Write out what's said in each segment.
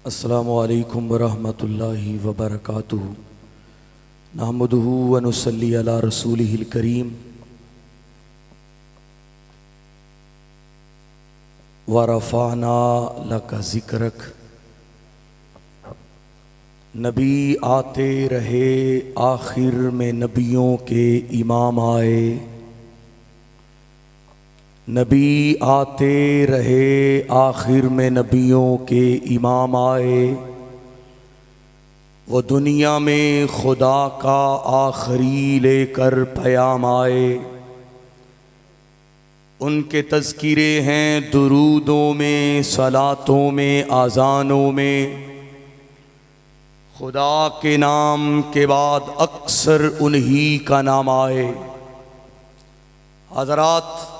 السلام علیکم ورحمۃ اللہ وبرکاتہ۔ نحمدہ ونصلی علی رسولہ الکریم ورفعنا لک ذکرک۔ نبی آتے رہے، آخر میں نبیوں کے امام آئے۔ نبی آتے رہے، آخر میں نبیوں کے امام آئے۔ وہ دنیا میں خدا کا آخری لے کر پیام آئے۔ ان کے تذکرے ہیں درودوں میں، صلاتوں میں، آذانوں میں۔ خدا کے نام کے بعد اکثر انہی کا نام آئے۔ حضرات،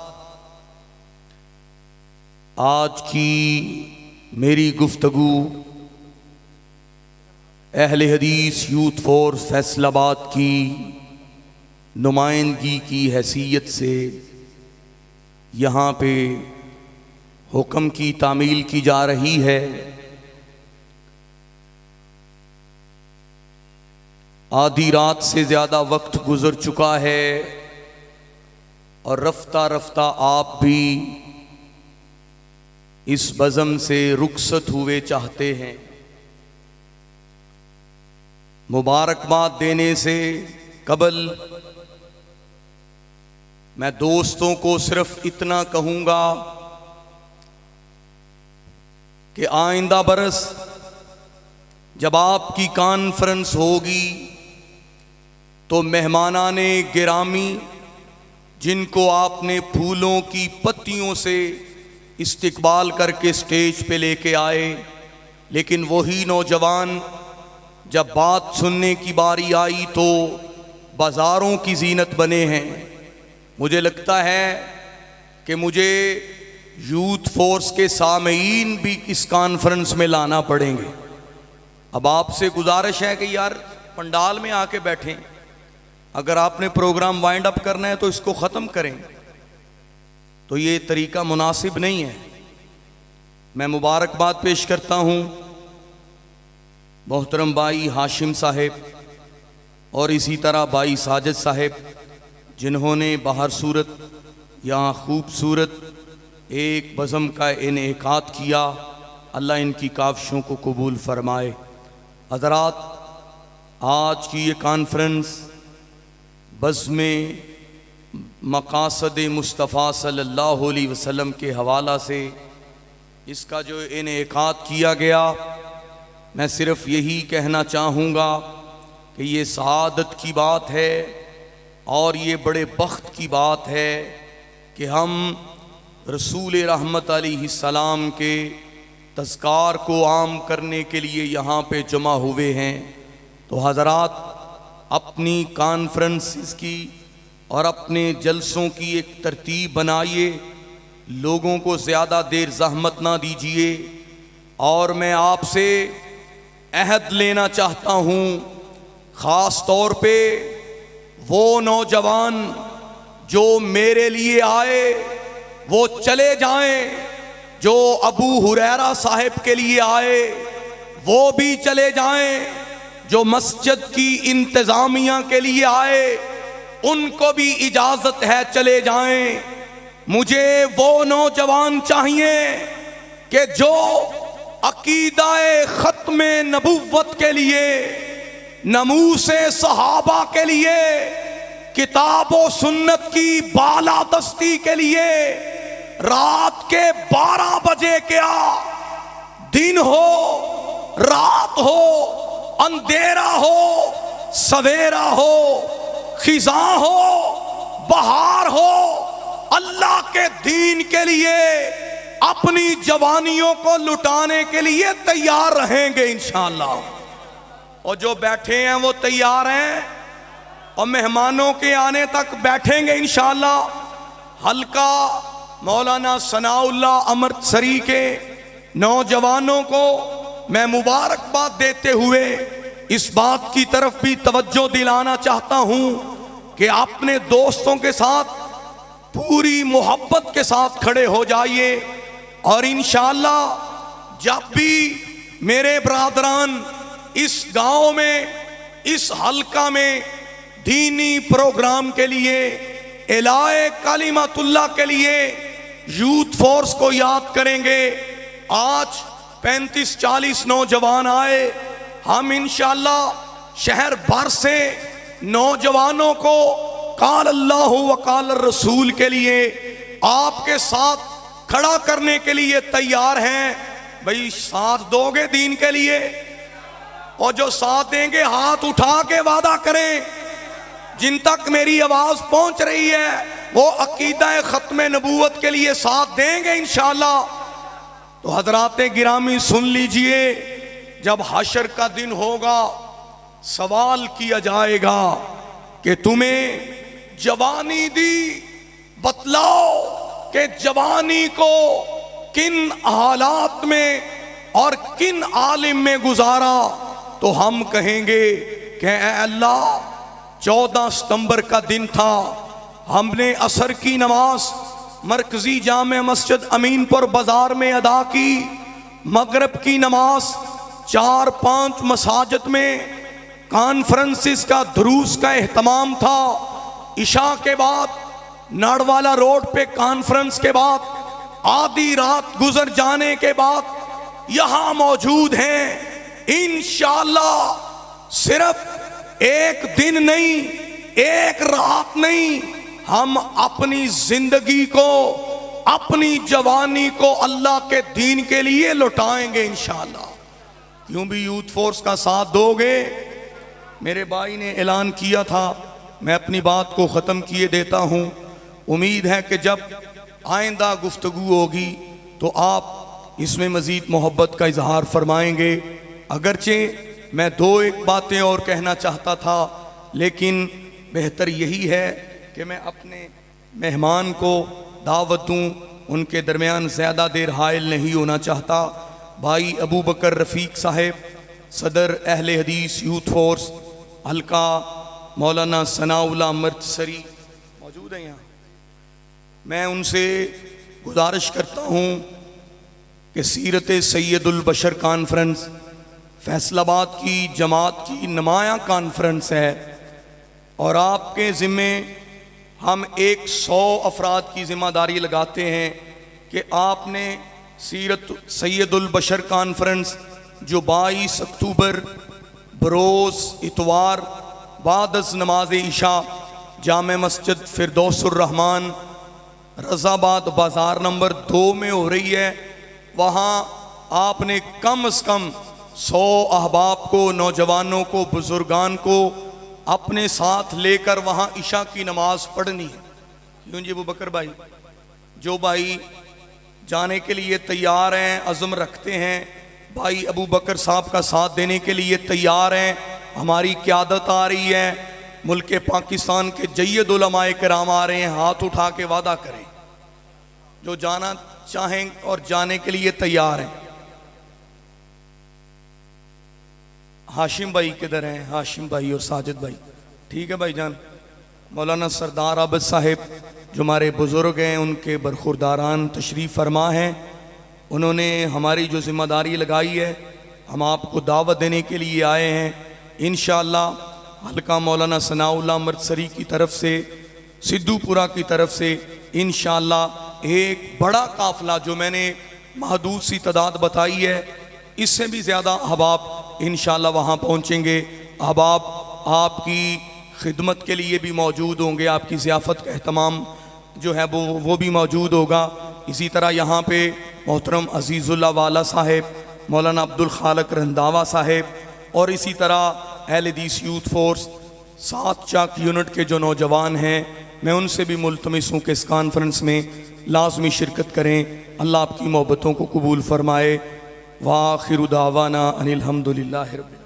آج کی میری گفتگو اہل حدیث یوتھ فورس فیصل آباد کی نمائندگی کی حیثیت سے یہاں پہ حکم کی تعمیل کی جا رہی ہے۔ آدھی رات سے زیادہ وقت گزر چکا ہے اور رفتہ رفتہ آپ بھی اس بزم سے رخصت ہوئے چاہتے ہیں۔ مبارکباد دینے سے قبل میں دوستوں کو صرف اتنا کہوں گا کہ آئندہ برس جب آپ کی کانفرنس ہوگی تو مہمانان گرامی جن کو آپ نے پھولوں کی پتیوں سے استقبال کر کے سٹیج پہ لے کے آئے، لیکن وہی نوجوان جب بات سننے کی باری آئی تو بازاروں کی زینت بنے ہیں۔ مجھے لگتا ہے کہ مجھے یوتھ فورس کے سامعین بھی اس کانفرنس میں لانا پڑیں گے۔ اب آپ سے گزارش ہے کہ یار پنڈال میں آ کے بیٹھیں، اگر آپ نے پروگرام وائنڈ اپ کرنا ہے تو اس کو ختم کریں، تو یہ طریقہ مناسب نہیں ہے۔ میں مبارکباد پیش کرتا ہوں محترم بھائی ہاشم صاحب اور اسی طرح بھائی ساجد صاحب، جنہوں نے باہر صورت یہاں خوبصورت ایک بزم کا انعقاد کیا۔ اللہ ان کی کاوشوں کو قبول فرمائے۔ حضرات، آج کی یہ کانفرنس بزم مقاصد مصطفیٰ صلی اللہ علیہ وسلم کے حوالہ سے اس کا جو انعقاد کیا گیا، میں صرف یہی کہنا چاہوں گا کہ یہ سعادت کی بات ہے اور یہ بڑے بخت کی بات ہے کہ ہم رسول رحمت علیہ السلام کے تذکار کو عام کرنے کے لیے یہاں پہ جمع ہوئے ہیں۔ تو حضرات، اپنی کانفرنسز کی اور اپنے جلسوں کی ایک ترتیب بنائیے، لوگوں کو زیادہ دیر زحمت نہ دیجیے، اور میں آپ سے عہد لینا چاہتا ہوں، خاص طور پہ وہ نوجوان جو میرے لیے آئے وہ چلے جائیں، جو ابو ہریرہ صاحب کے لیے آئے وہ بھی چلے جائیں، جو مسجد کی انتظامیہ کے لیے آئے ان کو بھی اجازت ہے چلے جائیں۔ مجھے وہ نوجوان چاہیے کہ جو عقیدہ ختم نبوت کے لیے، ناموس صحابہ کے لیے، کتاب و سنت کی بالادستی کے لیے رات کے 12 بجے کیا، دن ہو رات ہو، اندھیرا ہو سویرا ہو، خزاں ہو بہار ہو، اللہ کے دین کے لیے اپنی جوانیوں کو لٹانے کے لیے تیار رہیں گے انشاءاللہ۔ اور جو بیٹھے ہیں وہ تیار ہیں اور مہمانوں کے آنے تک بیٹھیں گے انشاءاللہ۔ حلقہ مولانا ثناء اللہ امرتسری کے نوجوانوں کو میں مبارکباد دیتے ہوئے اس بات کی طرف بھی توجہ دلانا چاہتا ہوں کہ اپنے دوستوں کے ساتھ پوری محبت کے ساتھ کھڑے ہو جائیے، اور انشاءاللہ جب بھی میرے برادران اس گاؤں میں اس حلقہ میں دینی پروگرام کے لیے اعلائے کلمت اللہ کے لیے یوتھ فورس کو یاد کریں گے. آج 35-40 نوجوان آئے. ہم انشاءاللہ شہر بھر سے نوجوانوں کو قال اللہ و قال الرسول کے لیے آپ کے ساتھ کھڑا کرنے کے لیے تیار ہیں. بھئی ساتھ دو گے دین کے لیے؟ اور جو ساتھ دیں گے ہاتھ اٹھا کے وعدہ کریں. جن تک میری آواز پہنچ رہی ہے وہ عقیدہ ختم نبوت کے لیے ساتھ دیں گے انشاءاللہ. تو حضرات گرامی سن لیجئے، جب حشر کا دن ہوگا سوال کیا جائے گا کہ تمہیں جوانی دی، بتلاؤ کہ جوانی کو کن حالات میں اور کن عالم میں گزارا. تو ہم کہیں گے کہ اے اللہ 14 ستمبر کا دن تھا، ہم نے عصر کی نماز مرکزی جامع مسجد امین پور بازار میں ادا کی. مغرب کی نماز 4-5 مساجد میں کانفرنسز کا دروس کا اہتمام تھا. عشاء کے بعد ناڑوالا روڈ پہ کانفرنس کے بعد آدھی رات گزر جانے کے بعد یہاں موجود ہیں. انشاءاللہ صرف ایک دن نہیں، ایک رات نہیں، ہم اپنی زندگی کو، اپنی جوانی کو اللہ کے دین کے لیے لٹائیں گے انشاءاللہ. کیوں بھی یوتھ فورس کا ساتھ دو گے؟ میرے بھائی نے اعلان کیا تھا، میں اپنی بات کو ختم کیے دیتا ہوں. امید ہے کہ جب آئندہ گفتگو ہوگی تو آپ اس میں مزید محبت کا اظہار فرمائیں گے. اگرچہ میں 2-1 باتیں اور کہنا چاہتا تھا، لیکن بہتر یہی ہے کہ میں اپنے مہمان کو دعوت دوں. ان کے درمیان زیادہ دیر حائل نہیں ہونا چاہتا. بھائی ابو بکر رفیق صاحب صدر اہل حدیث یوتھ فورس حلقہ مولانا ثناء اللہ مرتسری موجود ہیں یہاں. میں ان سے گزارش کرتا ہوں کہ سیرت سید البشر کانفرنس فیصل آباد کی جماعت کی نمایاں کانفرنس ہے، اور آپ کے ذمے ہم 100 افراد کی ذمہ داری لگاتے ہیں کہ آپ نے سیرت سید البشر کانفرنس جو 22 اکتوبر بروز اتوار بعد از نماز عشاء جامع مسجد فردوس الرحمن رضا آباد بازار نمبر 2 میں ہو رہی ہے، وہاں آپ نے کم از کم 100 احباب کو، نوجوانوں کو، بزرگان کو اپنے ساتھ لے کر وہاں عشاء کی نماز پڑھنی ہے. کیوں جی ابو بکر بھائی؟ جو بھائی جانے کے لیے تیار ہیں، عزم رکھتے ہیں، بھائی ابو بکر صاحب کا ساتھ دینے کے لیے تیار ہیں، ہماری قیادت آ رہی ہے، ملک پاکستان کے جید علماء کرام آ رہے ہیں، ہاتھ اٹھا کے وعدہ کریں جو جانا چاہیں اور جانے کے لیے تیار ہیں. ہاشم بھائی کدھر ہیں؟ ہاشم بھائی اور ساجد بھائی، ٹھیک ہے بھائی جان. مولانا سردار عابد صاحب جو ہمارے بزرگ ہیں، ان کے برخورداران تشریف فرما ہیں. انہوں نے ہماری جو ذمہ داری لگائی ہے، ہم آپ کو دعوت دینے کے لیے آئے ہیں. انشاءاللہ حلقہ مولانا ثناء اللہ مرتسری کی طرف سے، سدھو پورہ کی طرف سے انشاءاللہ ایک بڑا قافلہ، جو میں نے محدود سی تعداد بتائی ہے، اس سے بھی زیادہ احباب انشاءاللہ وہاں پہنچیں گے. احباب آپ کی خدمت کے لیے بھی موجود ہوں گے، آپ کی ضیافت کا اہتمام جو ہے وہ بھی موجود ہوگا. اسی طرح یہاں پہ محترم عزیز اللہ والا صاحب، مولانا عبد الخالق رنداوا صاحب، اور اسی طرح اہل حدیث یوتھ فورس 7 چاک یونٹ کے جو نوجوان ہیں، میں ان سے بھی ملتمس ہوں کہ اس کانفرنس میں لازمی شرکت کریں. اللہ آپ کی محبتوں کو قبول فرمائے. وآخر دعوانا ان الحمدللہ رب العالمین.